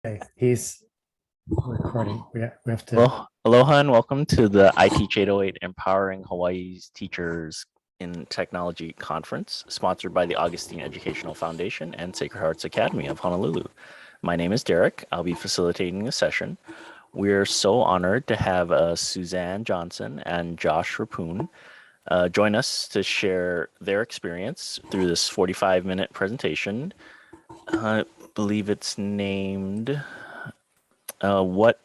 Okay, he's recording. We have to. Aloha and welcome to the iTeach808 Empowering Hawaii's Teachers in Technology Conference, sponsored by the Augustine Educational Foundation and Sacred Hearts Academy of Honolulu. My name is Derek. I'll be facilitating the session. We're so honored to have Suzanne Johnson and Josh Reppun join us to share their experience through this 45-minute presentation. I believe it's named what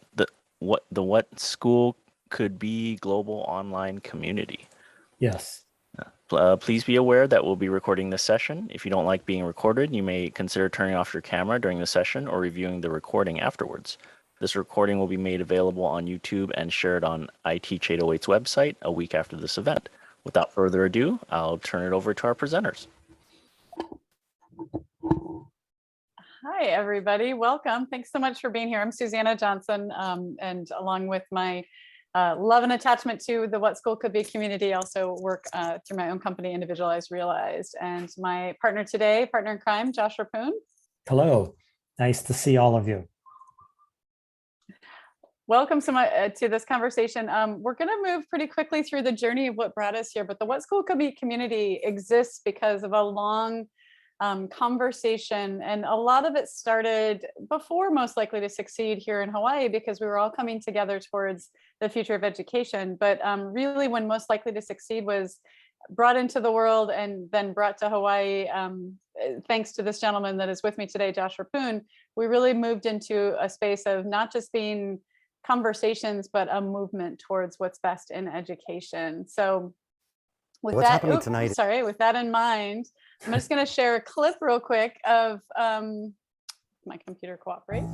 school could be global online community. Yes. Please be aware that we'll be recording this session. If you don't like being recorded, you may consider turning off your camera during the session or reviewing the recording afterwards. This recording will be made available on YouTube and shared on iTeach808's website a week after this event. Without further ado, I'll turn it over to our presenters. Hi, everybody. Welcome. Thanks so much for being here. I'm Susannah Johnson, and along with my love and attachment to the What School Could Be community, I also work through my own company, Individualized Realized. And my partner today, partner in crime, Josh Reppun. Hello. Nice to see all of you. Welcome so much to this conversation. We're going to move pretty quickly through the journey of what brought us here, but the What School Could Be community exists because of a long conversation, and a lot of it started before Most Likely to Succeed here in Hawaii, because we were all coming together towards the future of education. But really, when Most Likely to Succeed was brought into the world and then brought to Hawaii, thanks to this gentleman that is with me today, Josh Reppun, we really moved into a space of not just being conversations, but a movement towards what's best in education. So with what's that, happening tonight? Sorry, with that in mind, I'm just going to share a clip real quick of my computer cooperates.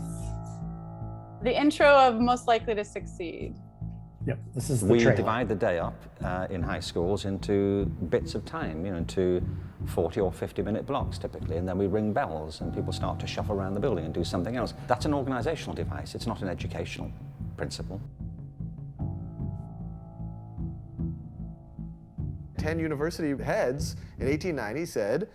The intro of Most Likely to Succeed. Yep, this is the We trailer. divide the day up in high schools into bits of time, into 40 or 50-minute blocks typically, and then we ring bells and people start to shuffle around the building and do something else. That's an organizational device. It's not an educational principle. 10 university heads in 1890 said,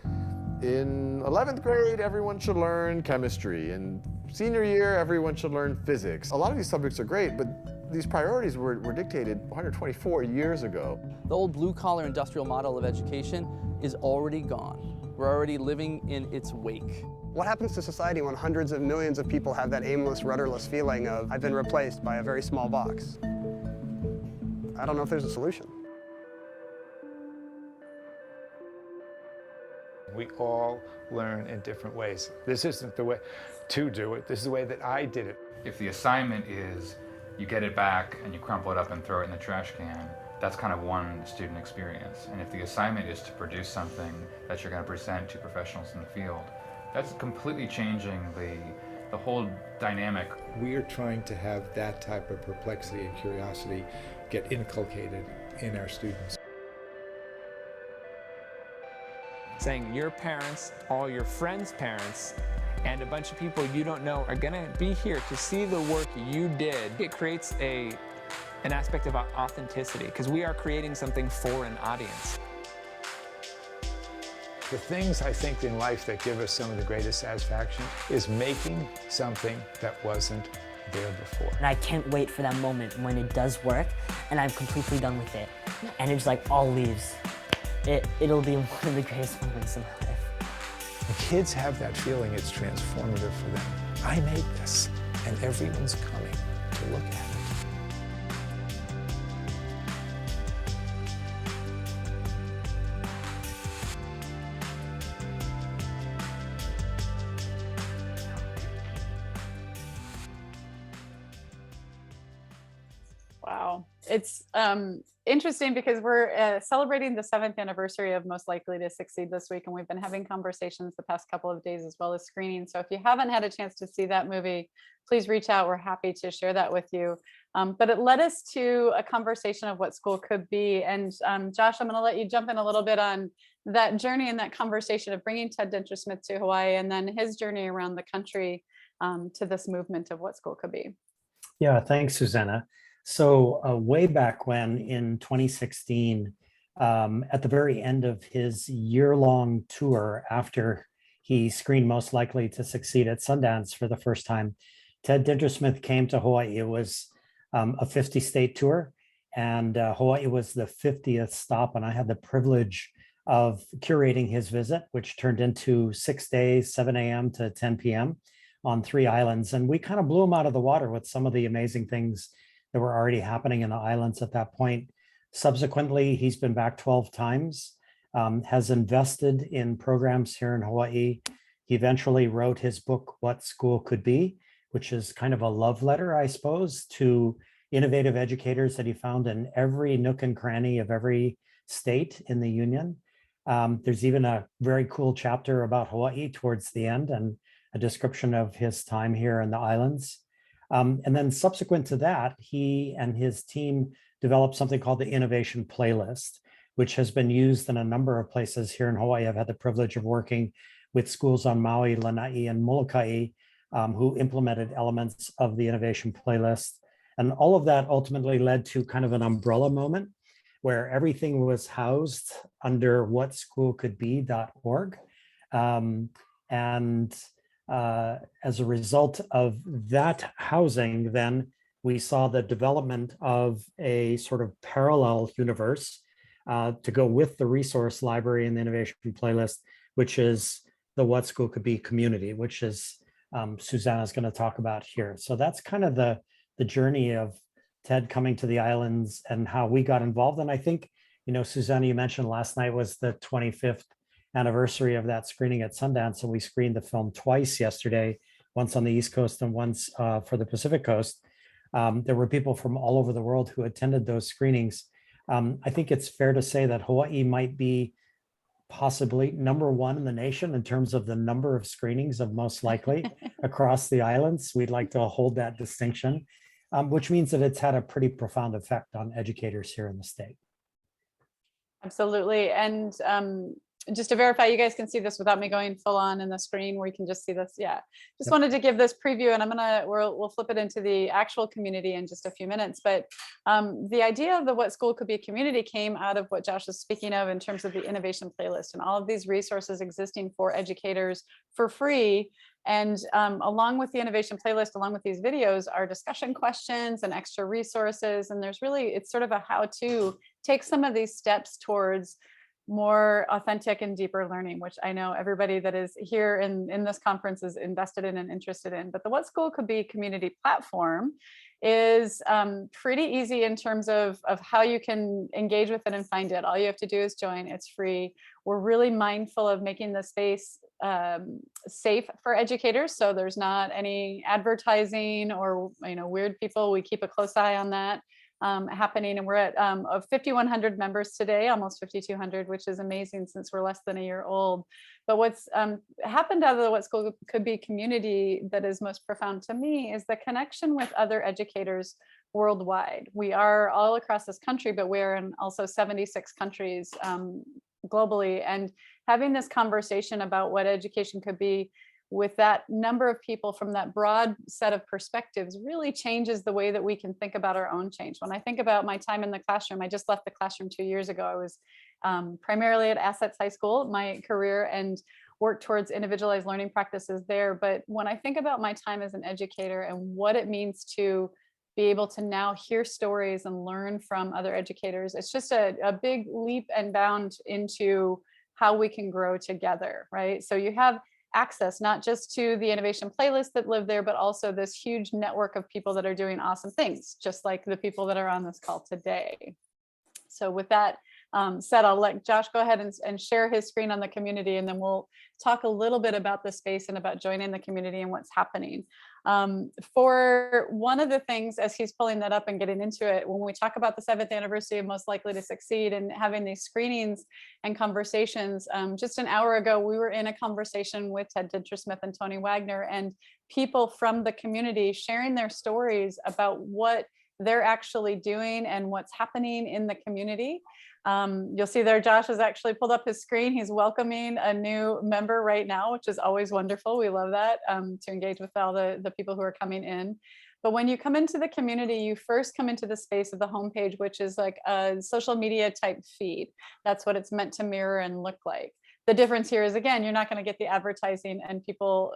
in 11th grade, everyone should learn chemistry. In senior year, everyone should learn physics. A lot of these subjects are great, but these priorities were dictated 124 years ago. The old blue-collar industrial model of education is already gone. We're already living in its wake. What happens to society when hundreds of millions of people have that aimless, rudderless feeling of, I've been replaced by a very small box? I don't know if there's a solution. We all learn in different ways. This isn't the way to do it. This is the way that I did it. If the assignment is you get it back and you crumple it up and throw it in the trash can, that's kind of one student experience. And if the assignment is to produce something that you're going to present to professionals in the field, that's completely changing the whole dynamic. We are trying to have that type of perplexity and curiosity get inculcated in our students. Saying your parents, all your friends' parents, and a bunch of people you don't know are gonna be here to see the work you did. It creates an aspect of authenticity, because we are creating something for an audience. The things I think in life that give us some of the greatest satisfaction is making something that wasn't there before. And I can't wait for that moment when it does work and I'm completely done with it. And it's like all leaves. It'll be one of the greatest moments in my life. When kids have that feeling, it's transformative for them. I made this, and everyone's coming to look at it. Wow. It's interesting because we're celebrating the 7th anniversary of Most Likely to Succeed this week, and we've been having conversations the past couple of days as well as screening. So if you haven't had a chance to see that movie, please reach out. We're happy to share that with you. But it led us to a conversation of what school could be. And Josh, I'm going to let you jump in a little bit on that journey and that conversation of bringing Ted Dintersmith to Hawaii, and then his journey around the country to this movement of what school could be. Yeah, thanks, Susanna. So way back when in 2016, at the very end of his year-long tour after he screened Most Likely to Succeed at Sundance for the first time, Ted Dintersmith came to Hawaii. It was a 50-state tour, and Hawaii was the 50th stop, and I had the privilege of curating his visit, which turned into 6 days, 7 a.m. to 10 p.m. on 3 islands. And we kind of blew him out of the water with some of the amazing things that were already happening in the islands at that point. Subsequently, he's been back 12 times, has invested in programs here in Hawaii. He eventually wrote his book, What School Could Be, which is kind of a love letter, I suppose, to innovative educators that he found in every nook and cranny of every state in the union. There's even a very cool chapter about Hawaii towards the end and a description of his time here in the islands. And then subsequent to that, he and his team developed something called the Innovation Playlist, which has been used in a number of places here in Hawaii. I've had the privilege of working with schools on Maui, Lanai, and Molokai, who implemented elements of the Innovation Playlist. And all of that ultimately led to kind of an umbrella moment where everything was housed under whatschoolcouldbe.org. As a result of that housing, then we saw the development of a sort of parallel universe to go with the resource library and the Innovation Playlist, which is the What School Could Be community, which is Susannah is going to talk about here. So that's kind of the journey of Ted coming to the islands and how we got involved. And I think, you know, Susannah, you mentioned last night was the 25th anniversary of that screening at Sundance. So we screened the film twice yesterday, once on the East Coast and once for the Pacific Coast. There were people from all over the world who attended those screenings. I think it's fair to say that Hawaii might be possibly #1 in the nation in terms of the number of screenings of most likely across the islands. We'd like to hold that distinction, which means that it's had a pretty profound effect on educators here in the state. Absolutely. And just to verify, you guys can see this without me going full on in the screen where you can just see this. Yeah, just wanted to give this preview, and we'll flip it into the actual community in just a few minutes. But the idea of the What School Could Be community came out of what Josh was speaking of in terms of the Innovation Playlist and all of these resources existing for educators for free. And along with the Innovation Playlist, along with these videos, are discussion questions and extra resources. And it's sort of a how to take some of these steps towards more authentic and deeper learning, which I know everybody that is here in this conference is invested in and interested in. But the What School Could Be community platform is pretty easy in terms of how you can engage with it and find it. All you have to do is join. It's free. We're really mindful of making the space safe for educators, so there's not any advertising or weird people. We keep a close eye on that happening, and we're at 5,100 members today, almost 5,200, which is amazing since we're less than a year old. But what's happened out of the What School Could Be community that is most profound to me is the connection with other educators worldwide. We are all across this country, but we're in also 76 countries globally, and having this conversation about what education could be with that number of people from that broad set of perspectives really changes the way that we can think about our own change. When I think about my time in the classroom, I just left the classroom 2 years ago. I was primarily at Assets High School, my career, and worked towards individualized learning practices there. But when I think about my time as an educator and what it means to be able to now hear stories and learn from other educators, it's just a big leap and bound into how we can grow together, right? So you have access not just to the Innovation Playlist that live there, but also this huge network of people that are doing awesome things, just like the people that are on this call today. So with that said, I'll let Josh go ahead and share his screen on the community, and then we'll talk a little bit about the space and about joining the community and what's happening. For one of the things, as he's pulling that up and getting into it, when we talk about the 7th anniversary of Most Likely to Succeed and having these screenings and conversations, just an hour ago, we were in a conversation with Ted Dintersmith and Tony Wagner, and people from the community sharing their stories about what they're actually doing and what's happening in the community. You'll see there, Josh has actually pulled up his screen. He's welcoming a new member right now, which is always wonderful. We love that, to engage with all the people who are coming in. But when you come into the community, you first come into the space of the homepage, which is like a social media type feed. That's what it's meant to mirror and look like. The difference here is, again, you're not going to get the advertising and people,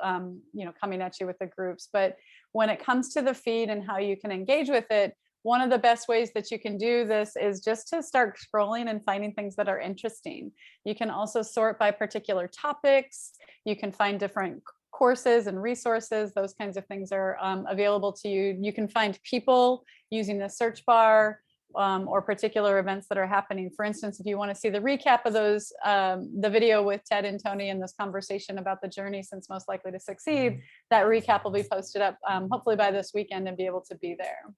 coming at you with the groups. But when it comes to the feed and how you can engage with it, one of the best ways that you can do this is just to start scrolling and finding things that are interesting. You can also sort by particular topics. You can find different courses and resources. Those kinds of things are available to you. You can find people using the search bar, or particular events that are happening. For instance, if you want to see the recap of those, the video with Ted and Tony in this conversation about the journey since Most Likely to Succeed, that recap will be posted up hopefully by this weekend and be able to be there.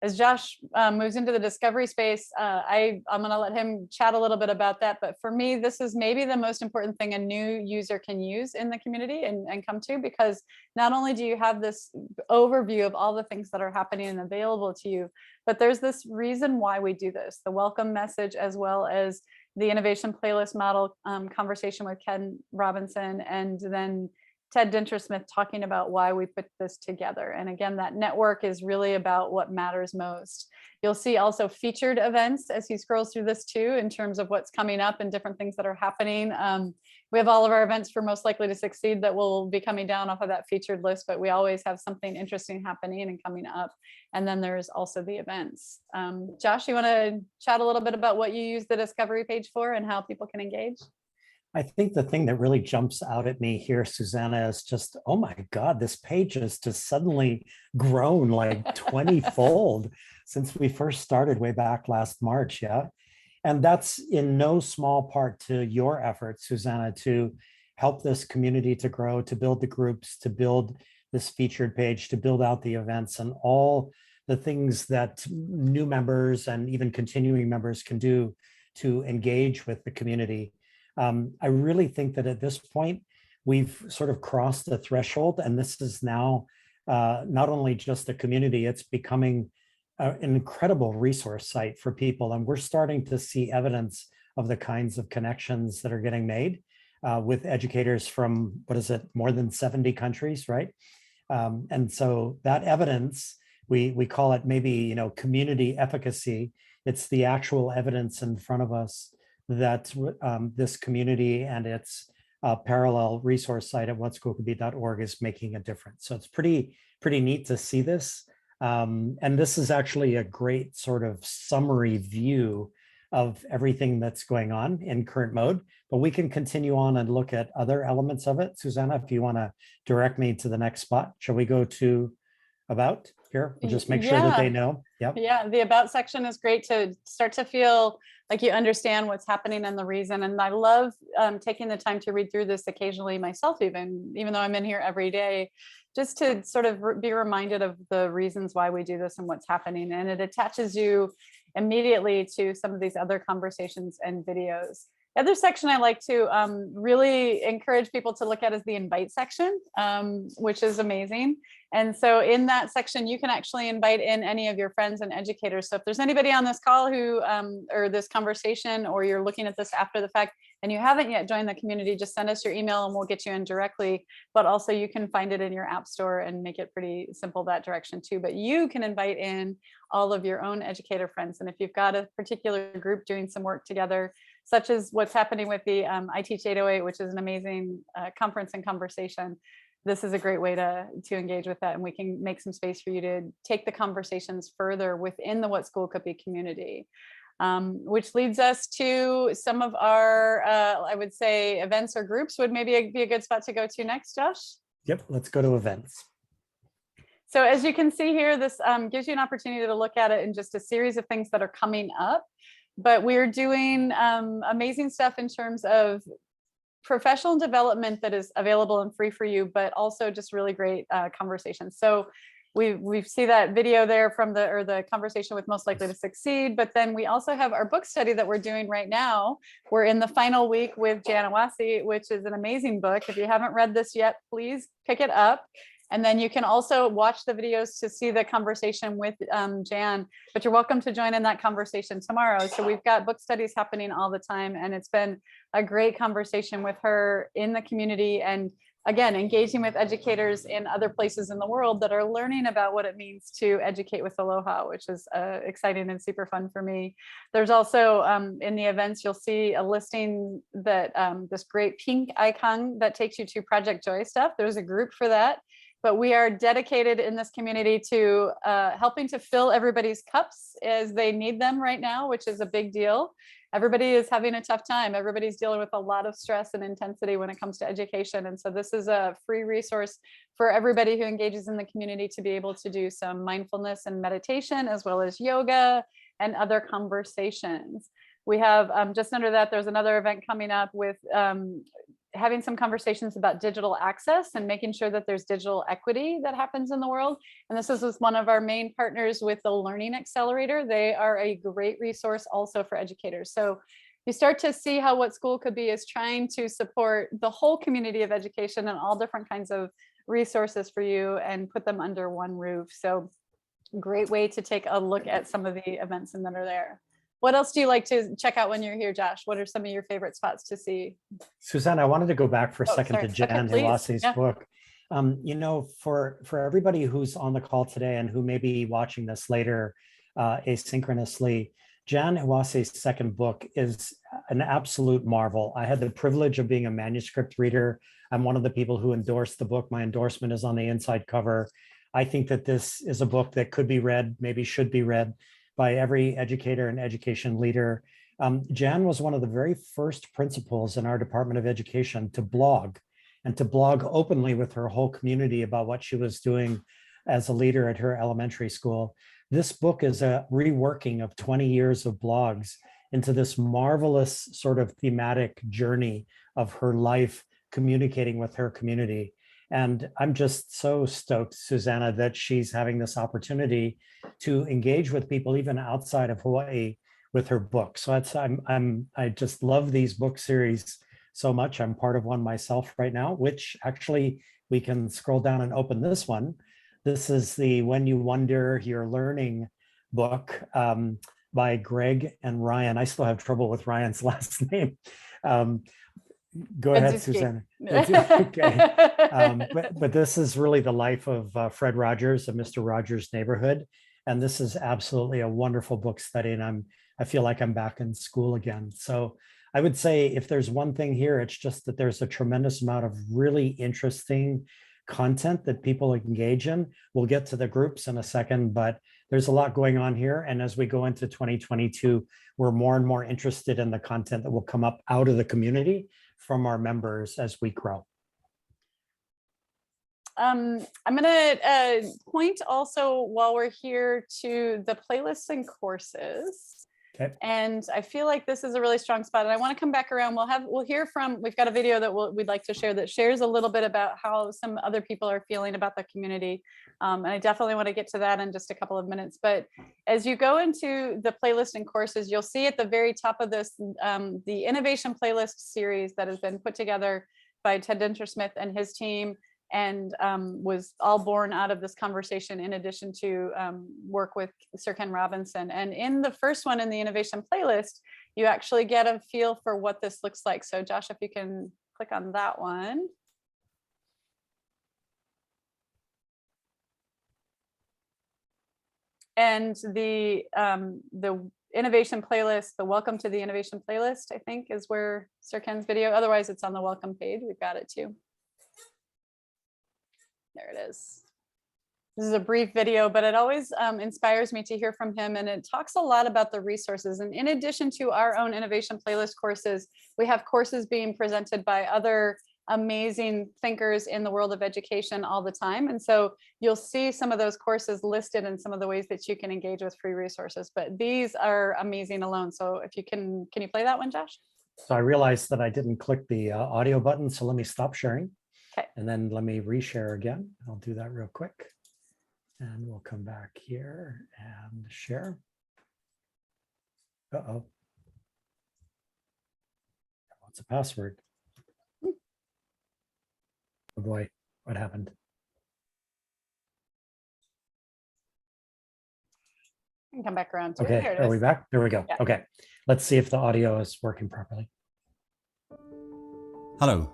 As Josh moves into the discovery space, I'm going to let him chat a little bit about that. But for me, this is maybe the most important thing a new user can use in the community and come to, because not only do you have this overview of all the things that are happening and available to you, but there's this reason why we do this, the welcome message, as well as the innovation playlist model conversation with Ken Robinson, and then Ted Dintersmith talking about why we put this together. And again, that network is really about what matters most. You'll see also featured events as he scrolls through this too, in terms of what's coming up and different things that are happening. We have all of our events for Most Likely to Succeed that will be coming down off of that featured list, but we always have something interesting happening and coming up. And then there's also the events. Josh, you want to chat a little bit about what you use the discovery page for and how people can engage? I think the thing that really jumps out at me here, Susannah, is just, oh my God, this page has just suddenly grown like 20-fold since we first started way back last March. Yeah. And that's in no small part to your efforts, Susannah, to help this community to grow, to build the groups, to build this featured page, to build out the events and all the things that new members and even continuing members can do to engage with the community. I really think that at this point, we've sort of crossed the threshold, and this is now not only just a community, it's becoming an incredible resource site for people. And we're starting to see evidence of the kinds of connections that are getting made with educators from, what is it, more than 70 countries, right? And so that evidence, we call it maybe, community efficacy. It's the actual evidence in front of us that this community and its parallel resource site at whatschoolcould.org is making a difference. So it's pretty neat to see this. And this is actually a great sort of summary view of everything that's going on in current mode, but we can continue on and look at other elements of it. Susannah, if you want to direct me to the next spot, shall we go to about here? We'll just make sure that they know. Yep. Yeah, the about section is great to start to feel like you understand what's happening and the reason. And I love taking the time to read through this occasionally myself, even though I'm in here every day, just to sort of be reminded of the reasons why we do this and what's happening. And it attaches you immediately to some of these other conversations and videos. The other section I like to really encourage people to look at is the invite section, which is amazing. And so in that section, you can actually invite in any of your friends and educators. So if there's anybody on this call who, or this conversation, or you're looking at this after the fact and you haven't yet joined the community, just send us your email and we'll get you in directly. But also you can find it in your app store and make it pretty simple that direction too. But you can invite in all of your own educator friends. And if you've got a particular group doing some work together, such as what's happening with the iTeach808, which is an amazing conference and conversation, this is a great way to engage with that. And we can make some space for you to take the conversations further within the What School Could Be community, which leads us to some of our, I would say, events or groups would maybe be a good spot to go to next, Josh. Yep, let's go to events. So as you can see here, this gives you an opportunity to look at it in just a series of things that are coming up. But we're doing amazing stuff in terms of professional development that is available and free for you, but also just really great conversations. So we see that video there from the conversation with Most Likely to Succeed, but then we also have our book study that we're doing right now. We're in the final week with Jan Awasi, which is an amazing book. If you haven't read this yet, please pick it up. And then you can also watch the videos to see the conversation with Jan, but you're welcome to join in that conversation tomorrow. So we've got book studies happening all the time, and it's been a great conversation with her in the community. And again, engaging with educators in other places in the world that are learning about what it means to educate with Aloha, which is exciting and super fun for me. There's also in the events, you'll see a listing that this great pink icon that takes you to Project Joy stuff. There's a group for that. But we are dedicated in this community to helping to fill everybody's cups as they need them right now, which is a big deal. Everybody is having a tough time. Everybody's dealing with a lot of stress and intensity when it comes to education. And so this is a free resource for everybody who engages in the community to be able to do some mindfulness and meditation, as well as yoga and other conversations. We have just under that, there's another event coming up with having some conversations about digital access and making sure that there's digital equity that happens in the world. And this is with one of our main partners with the Learning Accelerator. They are a great resource also for educators. So you start to see how what school could be is trying to support the whole community of education and all different kinds of resources for you and put them under one roof. So great way to take a look at some of the events that are there. What else do you like to check out when you're here, Josh? What are some of your favorite spots to see? Susannah, I wanted to go back for a second sorry. to Jan Iwase's book. You know, for everybody who's on the call today and who may be watching this later asynchronously, Jan Iwase's second book is an absolute marvel. I had the privilege of being a manuscript reader. I'm one of the people who endorsed the book. My endorsement is on the inside cover. I think that this is a book that could be read, maybe should be read, by every educator and education leader. Jan was one of the very first principals in our Department of Education to blog, and to blog openly with her whole community about what she was doing as a leader at her elementary school. This book is a reworking of 20 years of blogs into this marvelous sort of thematic journey of her life communicating with her community. And I'm just so stoked, Susannah, that she's having this opportunity to engage with people even outside of Hawaii with her book. So I just love these book series so much. I'm part of one myself right now, which actually we can scroll down and open this one. This is the When You Wonder You're Learning book by Greg and Ryan. I still have trouble with Ryan's last name. Go ahead, Susannah. Okay. But this is really the life of Fred Rogers of Mr. Rogers' Neighborhood. And this is absolutely a wonderful book study. And I feel like I'm back in school again. So I would say if there's one thing here, it's just that there's a tremendous amount of really interesting content that people engage in. We'll get to the groups in a second, but there's a lot going on here. And as we go into 2022, we're more and more interested in the content that will come up out of the community from our members as we grow. I'm going to point also while we're here to the playlists and courses. Okay. And I feel like this is a really strong spot. And I want to come back around. We'll hear from, we've got a video that we'd like to share that shares a little bit about how some other people are feeling about the community. And I definitely want to get to that in just a couple of minutes. But as you go into the playlist and courses, you'll see at the very top of this, the innovation playlist series that has been put together by Ted Dintersmith and his team, and was all born out of this conversation in addition to work with Sir Ken Robinson. And in the first one, in the innovation playlist, you actually get a feel for what this looks like. So Josh, if you can click on that one. And the innovation playlist, the welcome to the innovation playlist, I think is where Sir Ken's video, otherwise it's on the welcome page, we've got it too. There it is. This is a brief video, but it always inspires me to hear from him, and it talks a lot about the resources. And in addition to our own innovation playlist courses, we have courses being presented by other amazing thinkers in the world of education all the time. And so you'll see some of those courses listed in some of the ways that you can engage with free resources, but these are amazing alone. So if you can you play that one, Josh? So I realized that I didn't click the audio button. So let me stop sharing. Okay. And then let me reshare again. I'll do that real quick. And we'll come back here and share. Uh-oh. What's the password? Oh boy, what happened? I can come back around to it. Okay, Here it are is. we back? There we go. Yeah. Okay, let's see if the audio is working properly. Hello,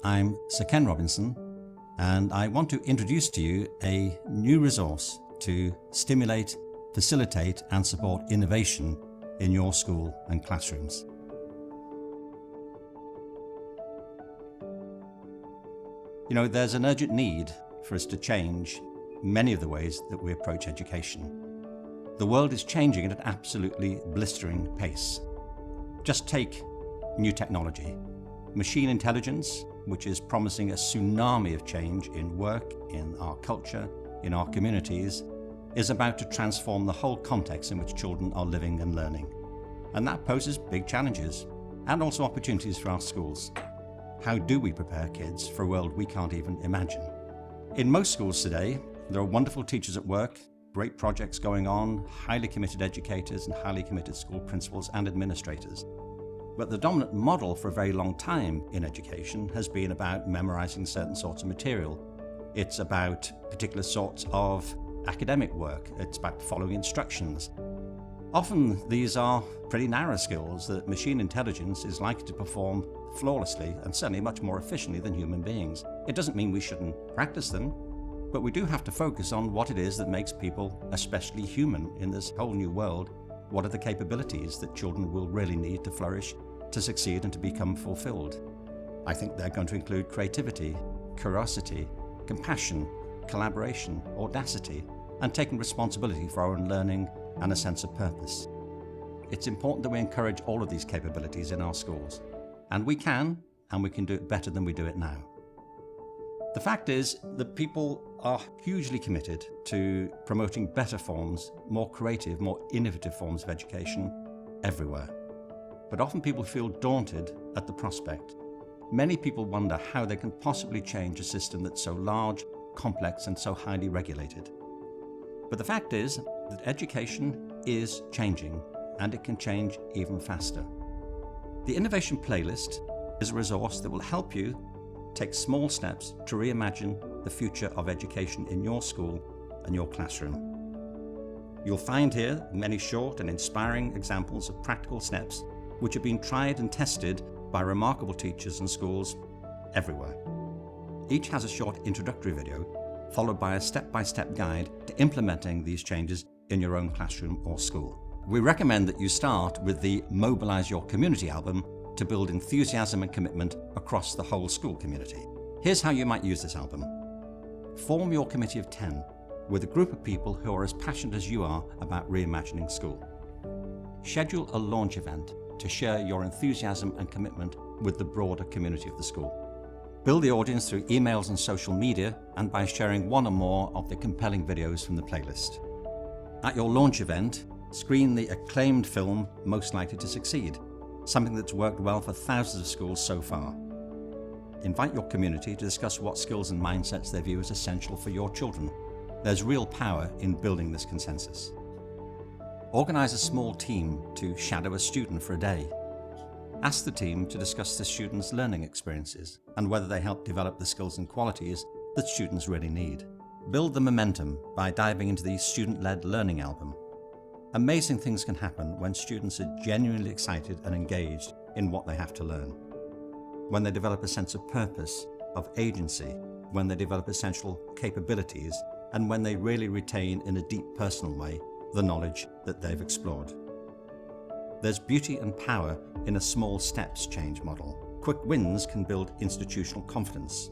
I'm Sir Ken Robinson, and I want to introduce to you a new resource to stimulate, facilitate and support innovation in your school and classrooms. You know, there's an urgent need for us to change many of the ways that we approach education. The world is changing at an absolutely blistering pace. Just take new technology. Machine intelligence, which is promising a tsunami of change in work, in our culture, in our communities, is about to transform the whole context in which children are living and learning. And that poses big challenges and also opportunities for our schools. How do we prepare kids for a world we can't even imagine? In most schools today, there are wonderful teachers at work, great projects going on, highly committed educators and highly committed school principals and administrators. But the dominant model for a very long time in education has been about memorizing certain sorts of material. It's about particular sorts of academic work. It's about following instructions. Often these are pretty narrow skills that machine intelligence is likely to perform flawlessly and certainly much more efficiently than human beings. It doesn't mean we shouldn't practice them, but we do have to focus on what it is that makes people especially human in this whole new world. What are the capabilities that children will really need to flourish, to succeed and to become fulfilled? I think they're going to include creativity, curiosity, compassion, collaboration, audacity, and taking responsibility for our own learning and a sense of purpose. It's important that we encourage all of these capabilities in our schools. And we can do it better than we do it now. The fact is that people are hugely committed to promoting better forms, more creative, more innovative forms of education everywhere. But often people feel daunted at the prospect. Many people wonder how they can possibly change a system that's so large, complex, and so highly regulated. But the fact is that education is changing, and it can change even faster. The Innovation Playlist is a resource that will help you take small steps to reimagine the future of education in your school and your classroom. You'll find here many short and inspiring examples of practical steps which have been tried and tested by remarkable teachers and schools everywhere. Each has a short introductory video, followed by a step-by-step guide to implementing these changes in your own classroom or school. We recommend that you start with the Mobilize Your Community album to build enthusiasm and commitment across the whole school community. Here's how you might use this album. Form your committee of 10 with a group of people who are as passionate as you are about reimagining school. Schedule a launch event to share your enthusiasm and commitment with the broader community of the school. Build the audience through emails and social media and by sharing one or more of the compelling videos from the playlist. At your launch event, screen the acclaimed film Most Likely to Succeed, something that's worked well for thousands of schools so far. Invite your community to discuss what skills and mindsets they view as essential for your children. There's real power in building this consensus. Organize a small team to shadow a student for a day. Ask the team to discuss the student's learning experiences and whether they help develop the skills and qualities that students really need. Build the momentum by diving into the student-led learning album. Amazing things can happen when students are genuinely excited and engaged in what they have to learn. When they develop a sense of purpose, of agency, when they develop essential capabilities, and when they really retain in a deep personal way the knowledge that they've explored. There's beauty and power in a small steps change model. Quick wins can build institutional confidence.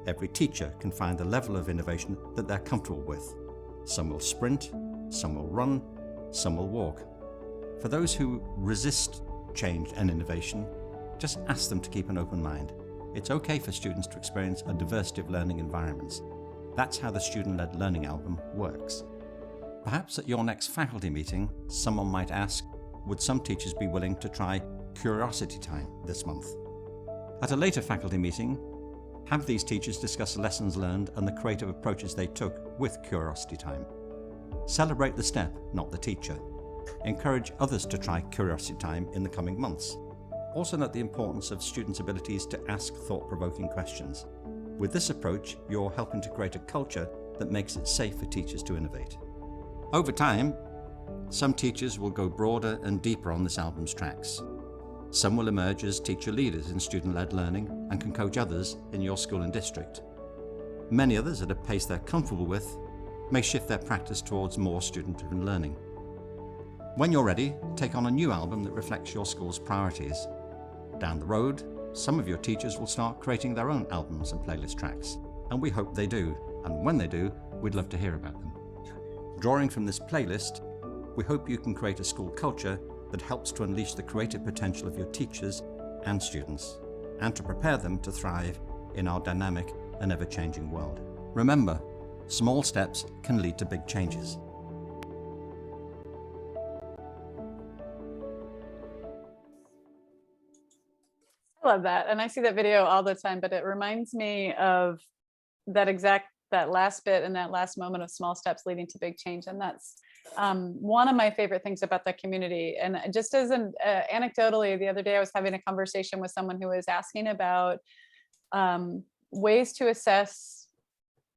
Every teacher can find the level of innovation that they're comfortable with. Some will sprint, some will run, some will walk. For those who resist change and innovation, just ask them to keep an open mind. It's okay for students to experience a diversity of learning environments. That's how the student-led learning album works. Perhaps at your next faculty meeting, someone might ask, would some teachers be willing to try curiosity time this month? At a later faculty meeting, have these teachers discuss lessons learned and the creative approaches they took with curiosity time. Celebrate the step, not the teacher. Encourage others to try curiosity time in the coming months. Also note the importance of students' abilities to ask thought-provoking questions. With this approach, you're helping to create a culture that makes it safe for teachers to innovate. Over time, some teachers will go broader and deeper on this album's tracks. Some will emerge as teacher leaders in student-led learning and can coach others in your school and district. Many others, at a pace they're comfortable with, may shift their practice towards more student-driven learning. When you're ready, take on a new album that reflects your school's priorities. Down the road, some of your teachers will start creating their own albums and playlist tracks, and we hope they do, and when they do, we'd love to hear about them. Drawing from this playlist, we hope you can create a school culture that helps to unleash the creative potential of your teachers and students, and to prepare them to thrive in our dynamic and ever-changing world. Remember, small steps can lead to big changes. I love that. And I see that video all the time, but it reminds me of that last bit and that last moment of small steps leading to big change. And that's one of my favorite things about the community. And just as an anecdotally, the other day I was having a conversation with someone who was asking about ways to assess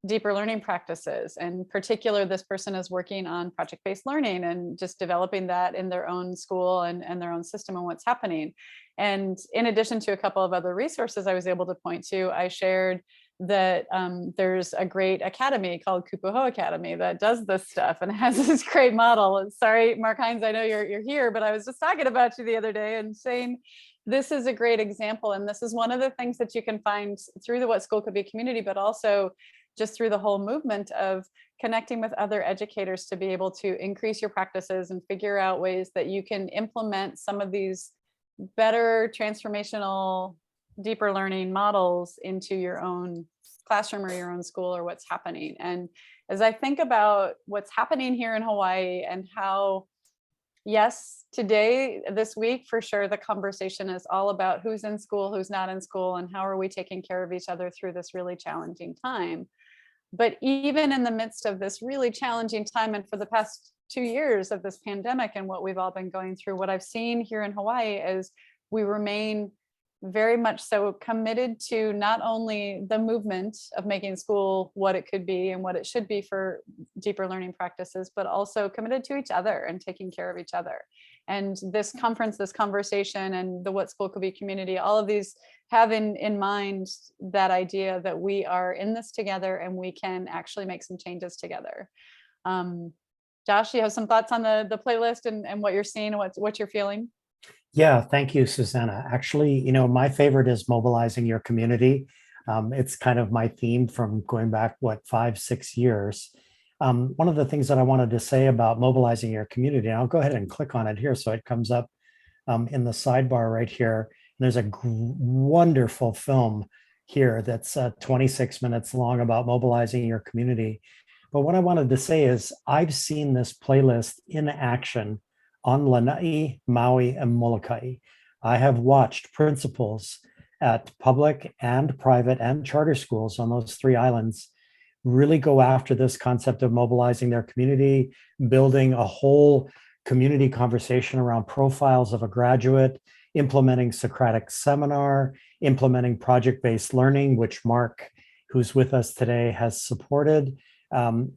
deeper learning practices. In particular, this person is working on project-based learning and just developing that in their own school and their own system and what's happening. And in addition to a couple of other resources I was able to point to, I shared that there's a great academy called Kupuho Academy that does this stuff and has this great model. Sorry, Mark Hines, I know you're here, but I was just talking about you the other day and saying, this is a great example. And this is one of the things that you can find through the What School Could Be community, but also just through the whole movement of connecting with other educators to be able to increase your practices and figure out ways that you can implement some of these better transformational, deeper learning models into your own classroom or your own school or what's happening. And as I think about what's happening here in Hawaii and how, yes, today, this week, for sure, the conversation is all about who's in school, who's not in school, and how are we taking care of each other through this really challenging time. But even in the midst of this really challenging time, and for the past 2 years of this pandemic and what we've all been going through, what I've seen here in Hawaii is we remain very much so committed to not only the movement of making school what it could be and what it should be for deeper learning practices, but also committed to each other and taking care of each other. And this conference, this conversation, and the What School Could Be community, all of these have in mind that idea that we are in this together and we can actually make some changes together. Josh, you have some thoughts on the playlist and what you're seeing and what you're feeling? Yeah, thank you, Susannah. Actually, my favorite is mobilizing your community. It's kind of my theme from going back, 5-6 years. One of the things that I wanted to say about mobilizing your community, and I'll go ahead and click on it here so it comes up in the sidebar right here. And there's a wonderful film here that's 26 minutes long about mobilizing your community. But what I wanted to say is I've seen this playlist in action on Lanai, Maui, and Molokai. I have watched principals at public and private and charter schools on those 3 islands really go after this concept of mobilizing their community, building a whole community conversation around profiles of a graduate, implementing Socratic seminar, implementing project-based learning, which Mark, who's with us today, has supported.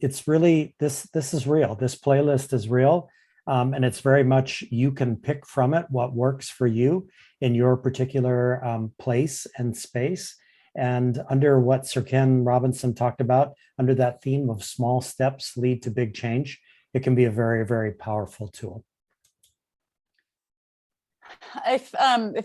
It's really, this is real. This playlist is real. And it's very much, you can pick from it what works for you in your particular place and space. And under what Sir Ken Robinson talked about, under that theme of small steps lead to big change, it can be a very, very powerful tool. If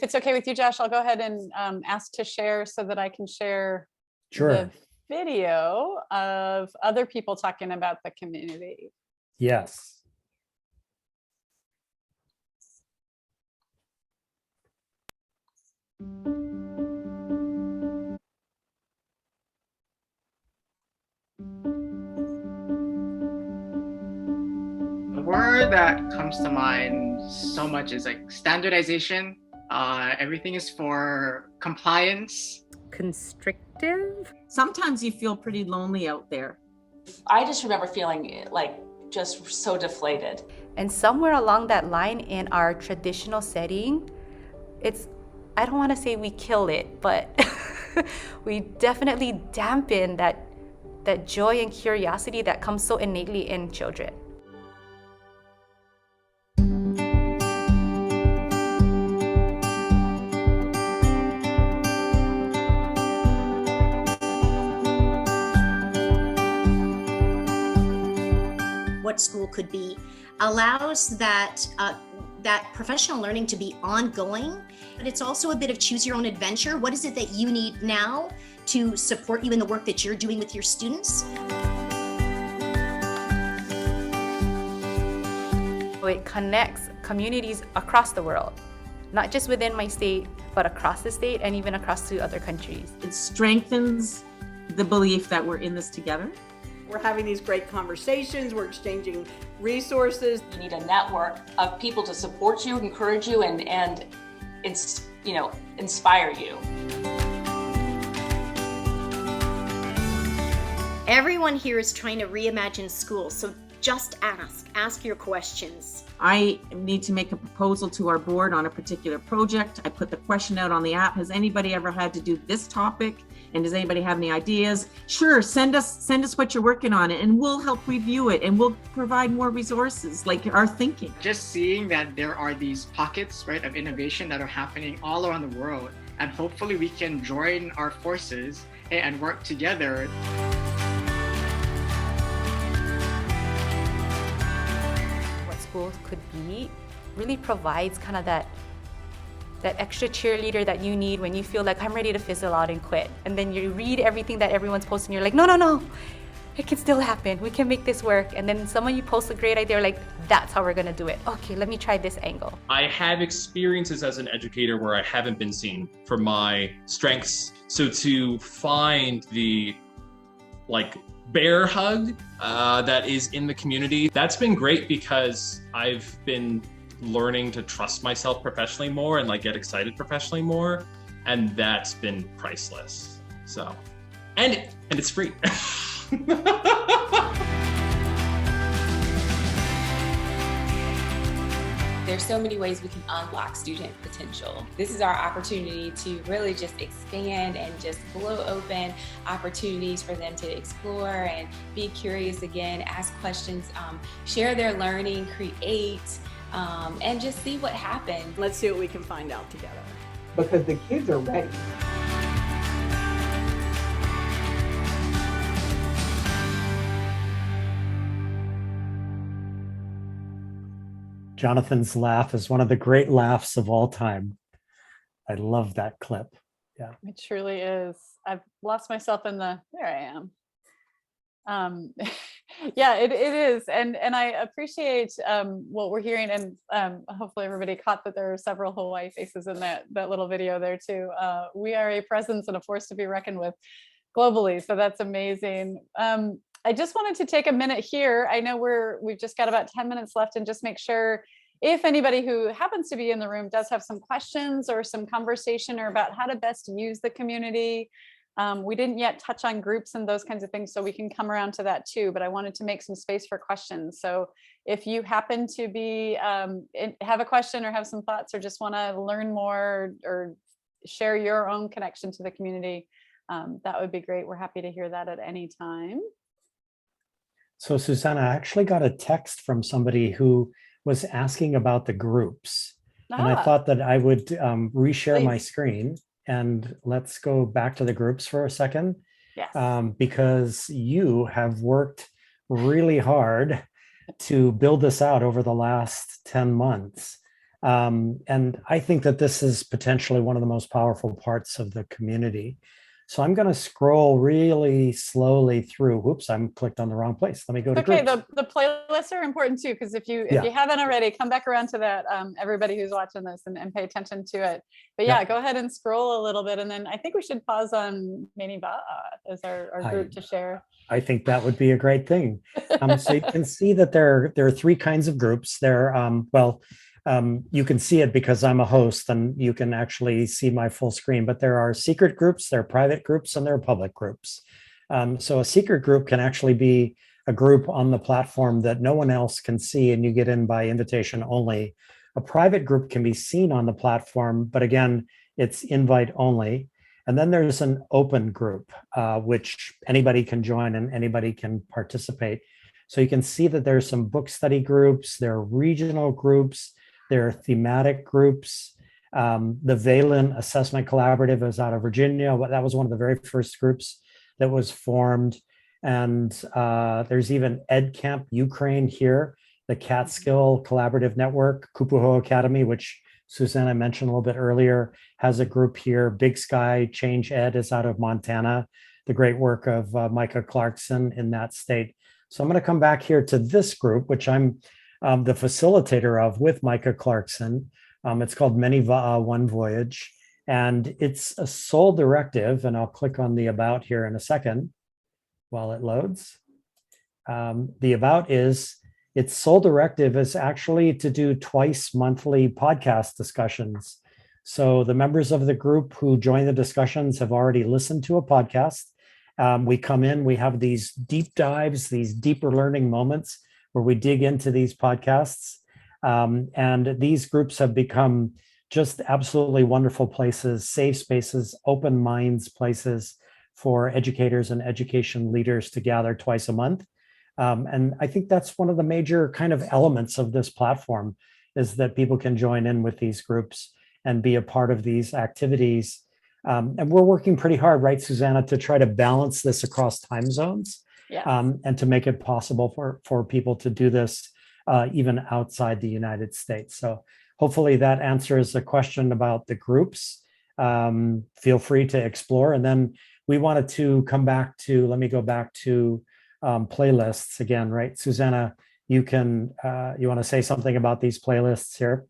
it's okay with you, Josh, I'll go ahead and ask to share so that I can share the video of other people talking about the community. Yes. The word that comes to mind so much is like standardization. Everything is for compliance. Constrictive. Sometimes you feel pretty lonely out there. I just remember feeling like just so deflated. And somewhere along that line in our traditional setting, I don't want to say we kill it, but we definitely dampen that joy and curiosity that comes so innately in children. what school could be, allows that professional learning to be ongoing, but it's also a bit of choose your own adventure. What is it that you need now to support you in the work that you're doing with your students? It connects communities across the world, not just within my state, but across the state and even across to other countries. It strengthens the belief that we're in this together. We're having these great conversations, we're exchanging resources. You need a network of people to support you, encourage you, and inspire you. Everyone here is trying to reimagine school, so just ask your questions. I need to make a proposal to our board on a particular project. I put the question out on the app. Has anybody ever had to do this topic? And does anybody have any ideas? Sure, send us what you're working on, and we'll help review it, and we'll provide more resources like our thinking. Just seeing that there are these pockets, right, of innovation that are happening all around the world, and hopefully we can join our forces and work together. School could be really provides kind of that extra cheerleader that you need when you feel like I'm ready to fizzle out and quit. And then you read everything that everyone's posting, you're like, no, it can still happen. We can make this work. And then someone you post a great idea, like, that's how we're gonna do it. Okay, let me try this angle. I have experiences as an educator where I haven't been seen for my strengths. So to find the bear hug that is in the community, that's been great because I've been learning to trust myself professionally more and get excited professionally more, and that's been priceless. So, and it's free. There's so many ways we can unlock student potential. This is our opportunity to really just expand and just blow open opportunities for them to explore and be curious again, ask questions, share their learning, create, and just see what happens. Let's see what we can find out together. Because the kids are ready. Jonathan's laugh is one of the great laughs of all time. I love that clip. Yeah. It truly is. I've lost myself in there I am. Yeah, it is. And I appreciate what we're hearing, and hopefully everybody caught that there are several Hawaii faces in that little video there too. We are a presence and a force to be reckoned with globally. So that's amazing. I just wanted to take a minute here. I know we've just got about 10 minutes left, and just make sure if anybody who happens to be in the room does have some questions or some conversation or about how to best use the community. We didn't yet touch on groups and those kinds of things, so we can come around to that too, but I wanted to make some space for questions. So if you happen to be have a question or have some thoughts or just want to learn more or share your own connection to the community, that would be great. We're happy to hear that at any time. So Susannah, I actually got a text from somebody who was asking about the groups. And I thought that I would reshare my screen, and let's go back to the groups for a second. Yes. Because you have worked really hard to build this out over the last 10 months. And I think that this is potentially one of the most powerful parts of the community. So I'm going to scroll really slowly through. Whoops, I'm clicked on the wrong place. Let me go to okay. groups. The playlists are important too, because if you haven't already, come back around to that. Everybody who's watching this and pay attention to it. But yeah, go ahead and scroll a little bit, and then I think we should pause on Meniva as our group to share. I think that would be a great thing. So you can see that there are three kinds of groups. You can see it because I'm a host, and you can actually see my full screen, but there are secret groups, there are private groups, and there are public groups. So a secret group can actually be a group on the platform that no one else can see, and you get in by invitation only. A private group can be seen on the platform, but again, it's invite only. And then there's an open group, which anybody can join and anybody can participate. So you can see that there's some book study groups, there are regional groups, there are thematic groups. The Valen Assessment Collaborative is out of Virginia. That was one of the very first groups that was formed. And there's even Ed Camp Ukraine here, the Catskill Collaborative Network, Kupuho Academy, which Susannah mentioned a little bit earlier, has a group here. Big Sky Change Ed is out of Montana, the great work of Micah Clarkson in that state. So I'm going to come back here to this group, which I'm the facilitator of with Micah Clarkson. It's called Many Va'a One Voyage, and it's a sole directive, and I'll click on the About here in a second while it loads. The About is, its sole directive is actually to do twice monthly podcast discussions. So the members of the group who join the discussions have already listened to a podcast. We come in, we have these deep dives, these deeper learning moments where we dig into these podcasts. And these groups have become just absolutely wonderful places, safe spaces, open minds places for educators and education leaders to gather twice a month. And I think that's one of the major kind of elements of this platform, is that people can join in with these groups and be a part of these activities. And we're working pretty hard, right, Susannah, to try to balance this across time zones. Yes. And to make it possible for people to do this even outside the United States. So hopefully that answers the question about the groups. Feel free to explore. And then we wanted to come back to, let me go back to playlists again, right? Susannah, you want to say something about these playlists here?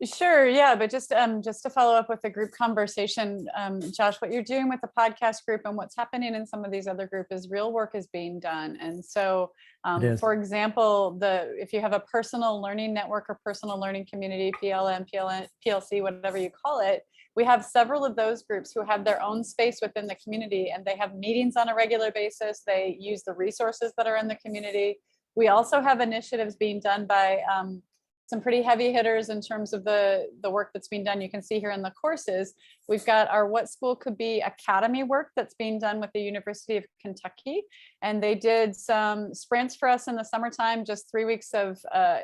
Sure, yeah, but just to follow up with the group conversation, Josh, what you're doing with the podcast group and what's happening in some of these other groups is real work is being done. And so, for example, if you have a personal learning network or personal learning community, PLM, PLC, whatever you call it, we have several of those groups who have their own space within the community, and they have meetings on a regular basis. They use the resources that are in the community. We also have initiatives being done by some pretty heavy hitters in terms of the work that's being done. You can see here in the courses, we've got our What School Could Be Academy work that's being done with the University of Kentucky. And they did some sprints for us in the summertime, just 3 weeks of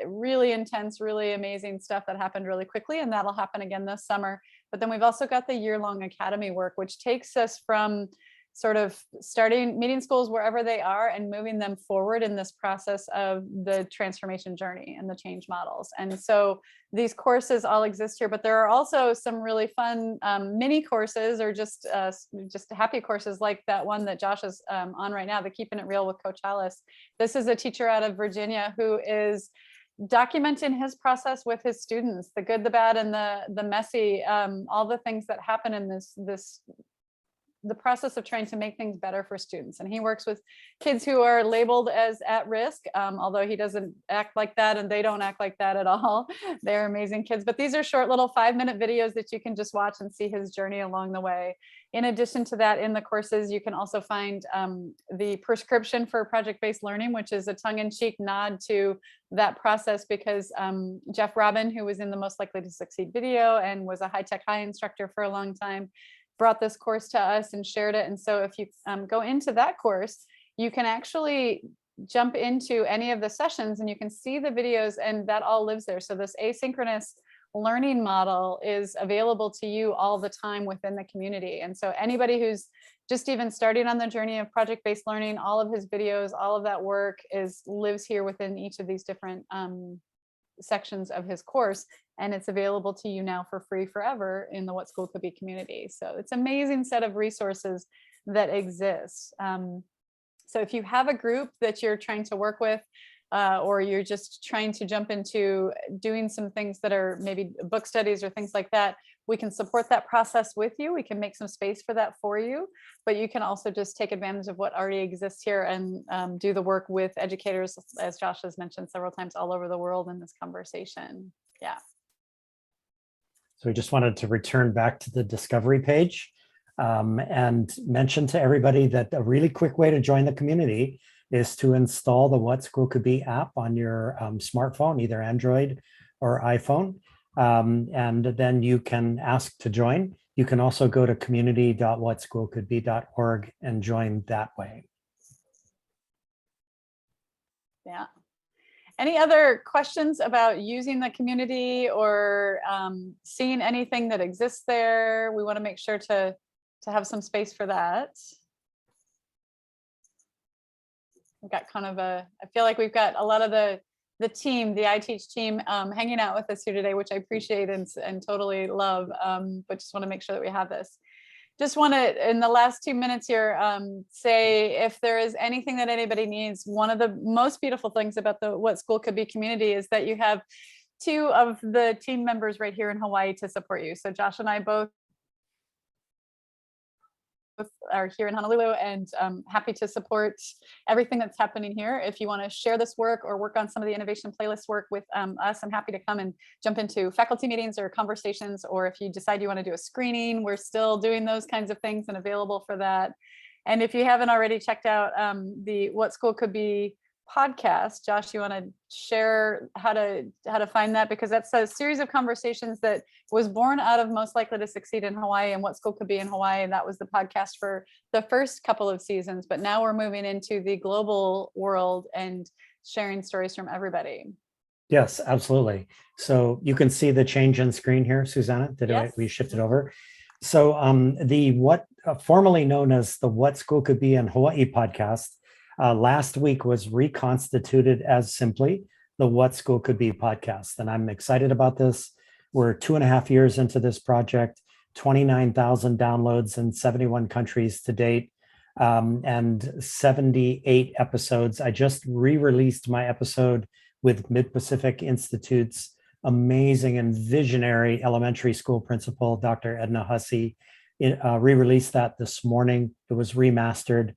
really intense, really amazing stuff that happened really quickly. And that'll happen again this summer. But then we've also got the year-long academy work, which takes us from sort of meeting schools wherever they are and moving them forward in this process of the transformation journey and the change models. And so these courses all exist here, but there are also some really fun mini courses, or just happy courses like that one that Josh is on right now, the Keeping It Real with Coach Alice. This is a teacher out of Virginia who is documenting his process with his students, the good, the bad, and the messy, all the things that happen in the process of trying to make things better for students. And he works with kids who are labeled as at risk, although he doesn't act like that and they don't act like that at all. They're amazing kids, but these are short little 5-minute videos that you can just watch and see his journey along the way. In addition to that, in the courses, you can also find the prescription for project-based learning, which is a tongue-in-cheek nod to that process, because Jeff Robin, who was in the Most Likely to Succeed video and was a high-tech high instructor for a long time, brought this course to us and shared it. And so if you go into that course, you can actually jump into any of the sessions and you can see the videos, and that all lives there. So this asynchronous learning model is available to you all the time within the community. And so anybody who's just even starting on the journey of project-based learning, all of his videos, all of that work lives here within each of these different sections of his course, and it's available to you now for free forever in the What School Could Be community. So it's an amazing set of resources that exists. So if you have a group that you're trying to work with, or you're just trying to jump into doing some things that are maybe book studies or things like that, we can support that process with you. We can make some space for that for you, but you can also just take advantage of what already exists here and do the work with educators, as Josh has mentioned several times, all over the world in this conversation. Yeah. So we just wanted to return back to the discovery page and mention to everybody that a really quick way to join the community is to install the What School Could Be app on your smartphone, either Android or iPhone. And then you can ask to join. You can also go to community.whatschoolcouldbe.org and join that way. Yeah. Any other questions about using the community or seeing anything that exists there? We want to make sure to have some space for that. we've got kind of I feel like we've got a lot of the team, the iTeach team, hanging out with us here today, which I appreciate and totally love, but just want to make sure that we have this. Just want to, in the last 2 minutes here, say if there is anything that anybody needs. One of the most beautiful things about the What School Could Be community is that you have 2 of the team members right here in Hawaii to support you. So Josh and I both are here in Honolulu, and happy to support everything that's happening here. If you want to share this work or work on some of the innovation playlist work with us, I'm happy to come and jump into faculty meetings or conversations, or if you decide you want to do a screening, we're still doing those kinds of things and available for that. And if you haven't already checked out the What School Could Be podcast, Josh, you want to share how to find that? Because that's a series of conversations that was born out of Most Likely to Succeed in Hawaii and What School Could Be in Hawaii. And that was the podcast for the first couple of seasons, but now we're moving into the global world and sharing stories from everybody. Yes, absolutely. So you can see the change in screen here, Susannah. We shifted over? So the formerly known as the What School Could Be in Hawaii podcast last week was reconstituted as simply the What School Could Be podcast. And I'm excited about this. We're 2.5 years into this project, 29,000 downloads in 71 countries to date, and 78 episodes. I just re-released my episode with Mid-Pacific Institute's amazing and visionary elementary school principal, Dr. Edna Hussey. Re-released that this morning. It was remastered.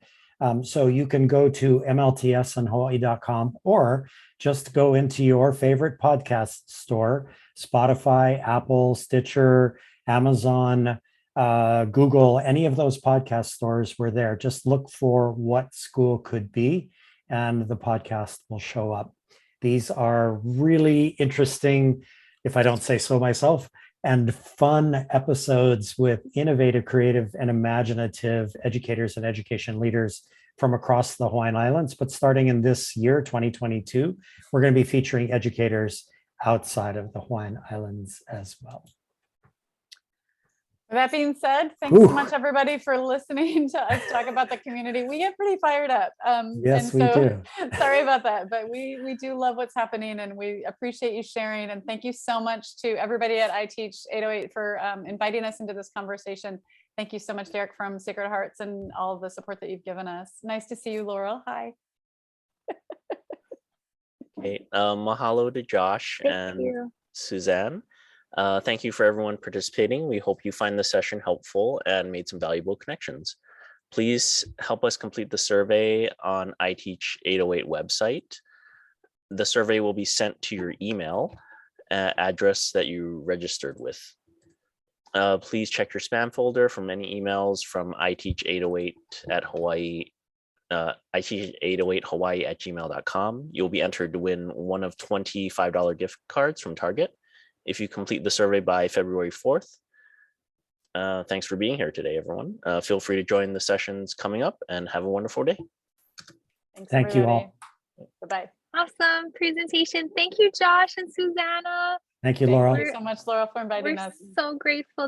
So you can go to mltsonhawaii.com or just go into your favorite podcast store, Spotify, Apple, Stitcher, Amazon, Google, any of those podcast stores were there. Just look for What School Could Be, and the podcast will show up. These are really interesting, if I don't say so myself, and fun episodes with innovative, creative, and imaginative educators and education leaders from across the Hawaiian Islands. But starting in this year, 2022, we're going to be featuring educators outside of the Hawaiian Islands as well. With that being said, thanks so much, everybody, for listening to us talk about the community. We get pretty fired up. Yes, we do. Sorry about that, but we do love what's happening, and we appreciate you sharing. And thank you so much to everybody at iTeach808 for inviting us into this conversation. Thank you so much, Derek, from Sacred Hearts, and all of the support that you've given us. Nice to see you, Laurel. Hi. Okay, mahalo to Josh and Suzanne. Thank you for everyone participating. We hope you find the session helpful and made some valuable connections. Please help us complete the survey on iTeach808 website. The survey will be sent to your email address that you registered with. Please check your spam folder from any emails from iTeach808 at Hawaii. iTeach808hawaii@gmail.com. You'll be entered to win one of 20 $5 gift cards from Target if you complete the survey by February 4th. Thanks for being here today, everyone. Feel free to join the sessions coming up, and have a wonderful day. Thank you all. Bye-bye. Awesome presentation. Thank you, Josh and Susannah. Thank you, Laurel. Thank you so much, Laurel, for inviting us. So grateful